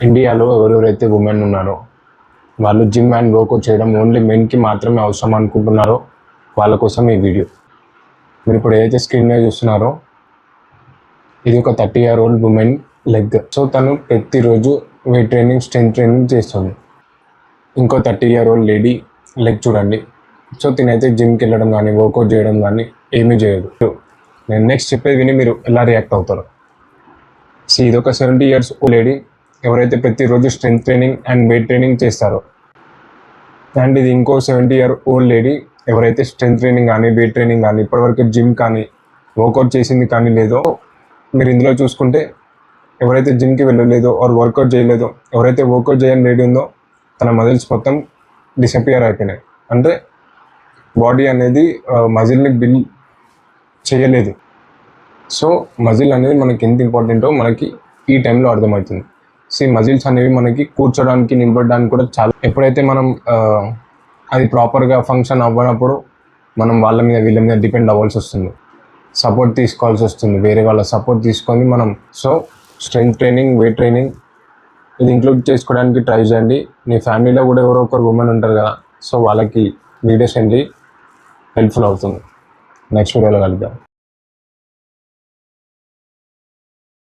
ఇండియాలో ఎవరెవరైతే ఉమెన్ ఉన్నారో వాళ్ళు జిమ్ అండ్ వర్కౌట్ చేయడం ఓన్లీ మెన్కి మాత్రమే అవసరం అనుకుంటున్నారో వాళ్ళ కోసం ఈ వీడియో. మీరు ఇప్పుడు ఏదైతే స్క్రీన్ మీద చూస్తున్నారో ఇది ఒక 30-year-old ఉమెన్ లెగ్. సో తను ప్రతిరోజు వెయిట్ ట్రైనింగ్, స్ట్రెంత్ ట్రైనింగ్ చేస్తుంది. ఇంకో 30-year-old లేడీ లెగ్ చూడండి. సో తినైతే జిమ్కి వెళ్ళడం కానీ వర్కౌట్ చేయడం కానీ ఏమీ చేయదు. నేను నెక్స్ట్ చెప్పేది విని మీరు ఎలా రియాక్ట్ అవుతారు. ఇది ఒక 70 years old లేడీ ఎవరైతే ప్రతిరోజు strength training and weight training చేస్తారో, అండ్ ఇది ఇంకో 70-year-old లేడీ ఎవరైతే స్ట్రెంత్ ట్రైనింగ్ కానీ వెయిట్ ట్రైనింగ్ కానీ ఇప్పటివరకు జిమ్ కానీ వర్కౌట్ చేసింది కానీ లేదో, మీరు ఇందులో చూసుకుంటే ఎవరైతే జిమ్కి వెళ్ళలేదో ఆర్ వర్కౌట్ చేయలేదో, ఎవరైతే వర్కౌట్ చేయని లేడీ ఉందో తన మజిల్స్ మొత్తం డిసపియర్ అయిపోయినాయి. అంటే బాడీ అనేది మజిల్ని బిల్డ్ చేయలేదు. సో మజిల్ అనేది మనకి ఎంత ఇంపార్టెంటో మనకి ఈ టైంలో అర్థమవుతుంది. మజిల్స్ అనేవి మనకి కూర్చోడానికి, నిలబడడానికి కూడా చాలా, ఎప్పుడైతే మనం అది ప్రాపర్గా ఫంక్షన్ అవ్వనప్పుడు మనం వాళ్ళ మీద వీళ్ళ మీద డిపెండ్ అవ్వాల్సి వస్తుంది, సపోర్ట్ తీసుకోవాల్సి వస్తుంది, వేరే వాళ్ళ సపోర్ట్ తీసుకొని మనం. So strength training, weight training ఇది ఇంక్లూడ్ చేసుకోవడానికి ట్రై చేయండి. మీ ఫ్యామిలీలో కూడా ఎవరో ఒకరు ఉమెన్ ఉంటారు కదా, సో వాళ్ళకి వీడియోస్ ఏంటి హెల్ప్ఫుల్ అవుతుంది. నెక్స్ట్ వీడియోలో కలుద్దాం.